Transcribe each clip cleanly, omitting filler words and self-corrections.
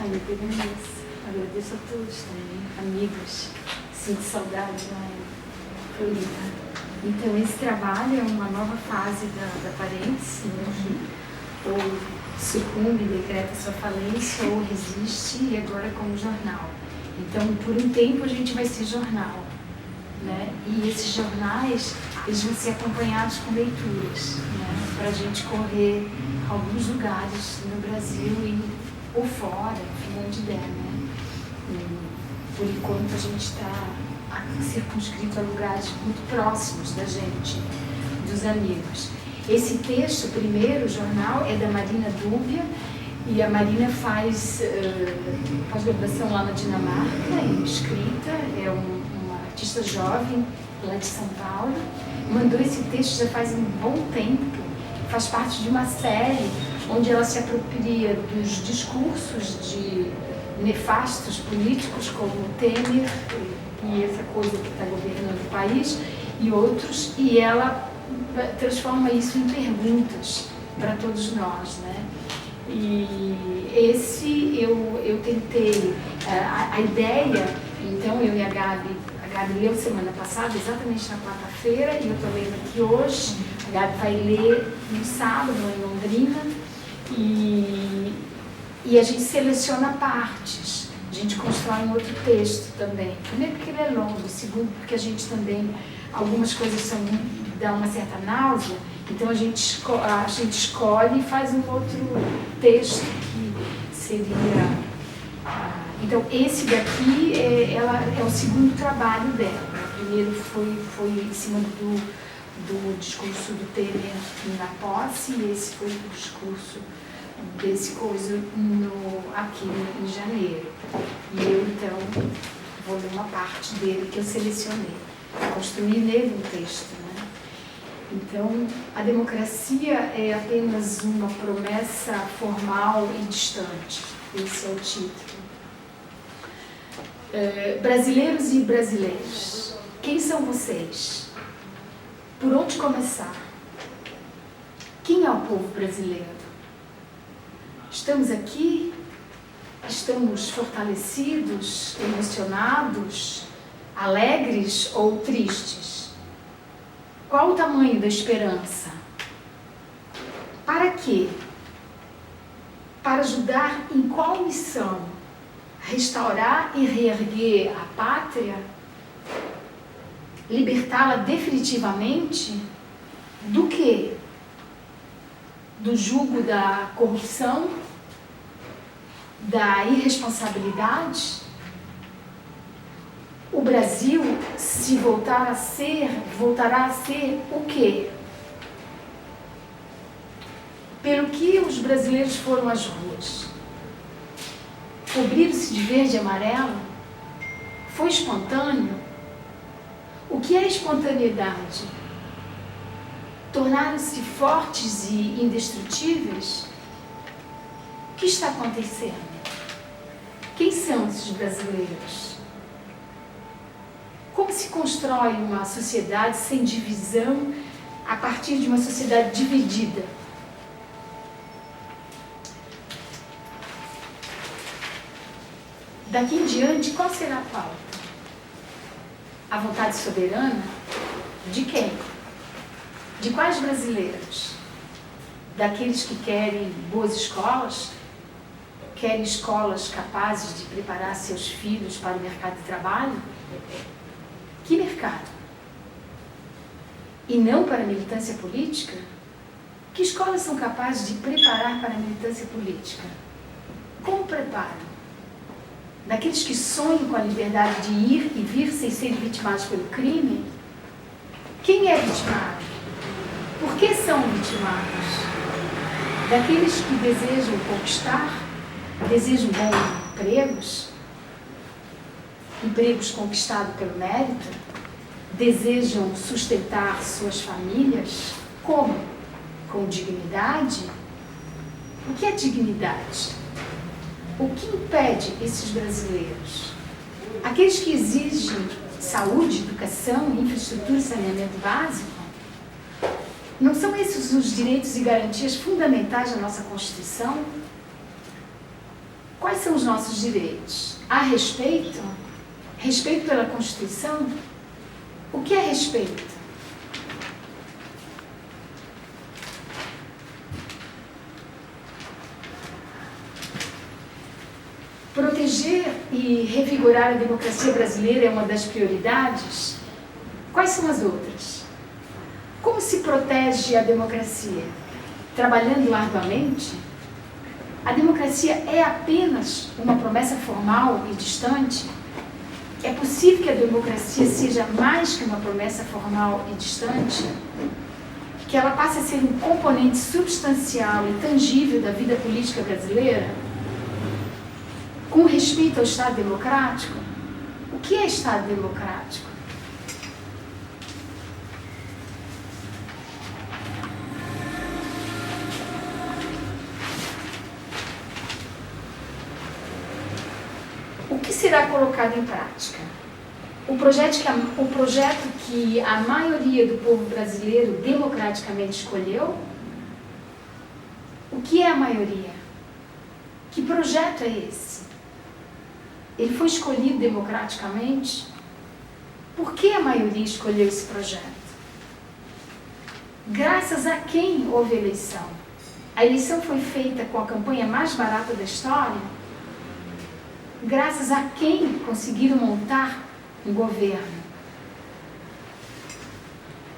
eu agradeço. Agradeço a todos também, amigos. Sinto saudade lá em Florida. Então, esse trabalho é uma nova fase da Parense, né, que ou sucumbe, decreta sua falência, ou resiste, e agora como jornal. Então, por um tempo, a gente vai ser jornal, né? E esses jornais, eles vão ser acompanhados com leituras, né? Para a gente correr alguns lugares no Brasil e ou fora, enfim, onde der, né? E, por enquanto, a gente está circunscrito a lugares muito próximos da gente, dos amigos. Esse texto, o primeiro jornal, é da Marina Dúbia, e a Marina faz pós-graduação lá na Dinamarca, em escrita, é uma artista jovem lá de São Paulo, mandou esse texto já faz um bom tempo, faz parte de uma série onde ela se apropria dos discursos de nefastos políticos como Temer e essa coisa que está governando o país e outros, e ela transforma isso em perguntas para todos nós, né? E esse eu tentei, a ideia, então eu e a Gabi leu semana passada, exatamente na quarta-feira, e eu estou lendo aqui hoje. A Gabi vai ler no sábado, em Londrina, e a gente seleciona partes, a gente constrói um outro texto também. Primeiro porque ele é longo, segundo porque a gente também, algumas coisas dão uma certa náusea, então a gente escolhe e faz um outro texto que seria... Então esse daqui é o segundo trabalho dela. O primeiro foi em cima do discurso do Temer na posse, e esse foi o discurso desse coisa aqui em janeiro. E eu então vou ler uma parte dele que eu selecionei, construir nele um texto, né? Então, a democracia é apenas uma promessa formal e distante. Esse é o título. Brasileiros e brasileiras, quem são vocês? Por onde começar? Quem é o povo brasileiro? Estamos aqui? Estamos fortalecidos, emocionados, alegres ou tristes? Qual o tamanho da esperança? Para quê? Para ajudar em qual missão? Restaurar e reerguer a pátria? Libertá-la definitivamente? Do quê? Do jugo da corrupção? Da irresponsabilidade? O Brasil, se voltará a ser o quê? Pelo que os brasileiros foram às ruas? Cobriram-se de verde e amarelo? Foi espontâneo? O que é espontaneidade? Tornaram-se fortes e indestrutíveis? O que está acontecendo? Quem são esses brasileiros? Como se constrói uma sociedade sem divisão a partir de uma sociedade dividida? Daqui em diante, qual será a pauta? A vontade soberana? De quem? De quais brasileiros? Daqueles que querem boas escolas? Querem escolas capazes de preparar seus filhos para o mercado de trabalho? Que mercado? E não para a militância política? Que escolas são capazes de preparar para a militância política? Como preparam? Daqueles que sonham com a liberdade de ir e vir sem serem vitimados pelo crime? Quem é vitimado? Por que são vitimados? Daqueles que desejam conquistar? Desejam bons empregos conquistados pelo mérito? Desejam sustentar suas famílias? Como? Com dignidade? O que é dignidade? O que impede esses brasileiros? Aqueles que exigem saúde, educação, infraestrutura e saneamento básico? Não são esses os direitos e garantias fundamentais da nossa Constituição? Quais são os nossos direitos? Há respeito? Respeito pela Constituição? O que é respeito? Proteger e revigorar a democracia brasileira é uma das prioridades? Quais são as outras? Como se protege a democracia? Trabalhando arduamente? A democracia é apenas uma promessa formal e distante? É possível que a democracia seja mais que uma promessa formal e distante? Que ela passe a ser um componente substancial e tangível da vida política brasileira? Com respeito ao Estado democrático? O que é Estado democrático? O que será colocado em prática? O projeto que a maioria do povo brasileiro democraticamente escolheu? O que é a maioria? Que projeto é esse? Ele foi escolhido democraticamente? Por que a maioria escolheu esse projeto? Graças a quem houve eleição? A eleição foi feita com a campanha mais barata da história? Graças a quem conseguiram montar um governo?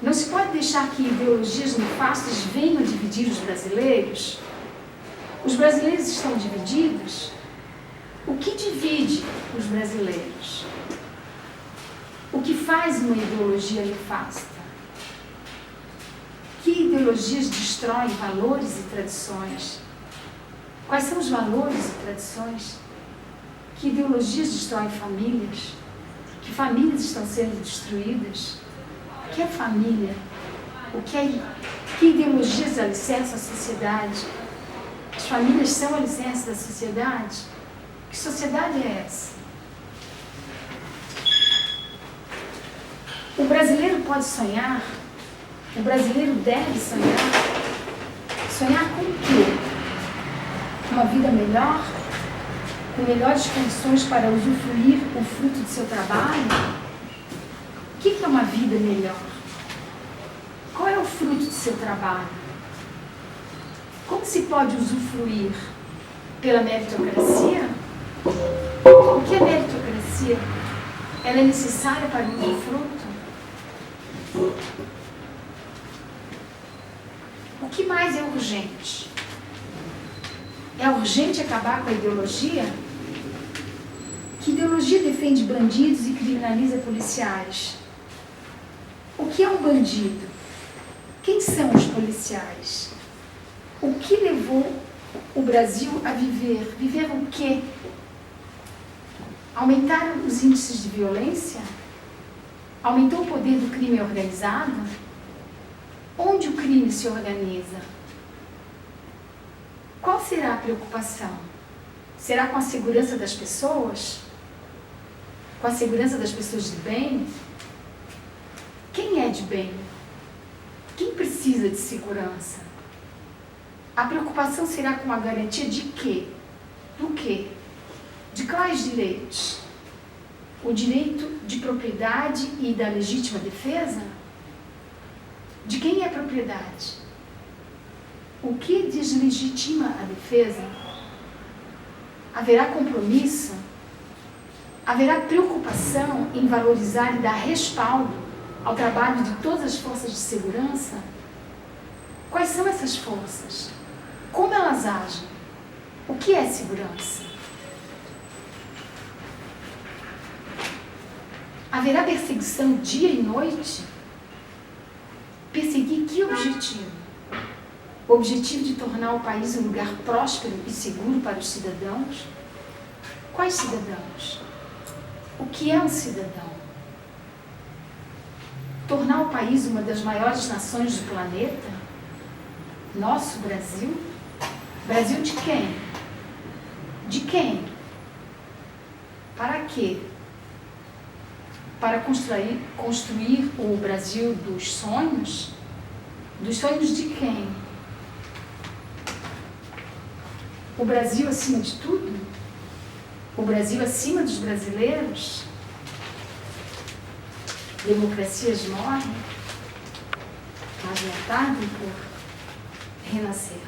Não se pode deixar que ideologias nefastas venham dividir os brasileiros. Os brasileiros estão divididos? O que divide os brasileiros? O que faz uma ideologia nefasta? Que ideologias destroem valores e tradições? Quais são os valores e tradições? Que ideologias destroem famílias? Que famílias estão sendo destruídas? O que é família? Que ideologias alicerçam a sociedade? As famílias são alicerces da sociedade? Que sociedade é essa? O brasileiro pode sonhar? O brasileiro deve sonhar? Sonhar com o quê? Uma vida melhor? Com melhores condições para usufruir o fruto do seu trabalho? O que é uma vida melhor? Qual é o fruto do seu trabalho? Como se pode usufruir? Pela meritocracia? O que é meritocracia? Ela é necessária para o usufruto? O que mais é urgente? É urgente acabar com a ideologia? Que ideologia defende bandidos e criminaliza policiais? O que é um bandido? Quem são os policiais? O que levou o Brasil a viver? Viver o quê? Aumentaram os índices de violência? Aumentou o poder do crime organizado? Onde o crime se organiza? Qual será a preocupação? Será com a segurança das pessoas? Com a segurança das pessoas de bem? Quem é de bem? Quem precisa de segurança? A preocupação será com a garantia de quê? Do quê? De quais direitos? O direito de propriedade e da legítima defesa? De quem é a propriedade? O que deslegitima a defesa? Haverá compromisso? Haverá preocupação em valorizar e dar respaldo ao trabalho de todas as forças de segurança? Quais são essas forças? Como elas agem? O que é segurança? Haverá perseguição dia e noite? Perseguir que objetivo? O objetivo de tornar o país um lugar próspero e seguro para os cidadãos? Quais cidadãos? O que é um cidadão? Tornar o país uma das maiores nações do planeta? Nosso Brasil? Brasil de quem? De quem? Para quê? Para construir o Brasil dos sonhos? Dos sonhos de quem? O Brasil acima de tudo? o Brasil acima dos brasileiros, democracias morrem, mas é tarde por renascer.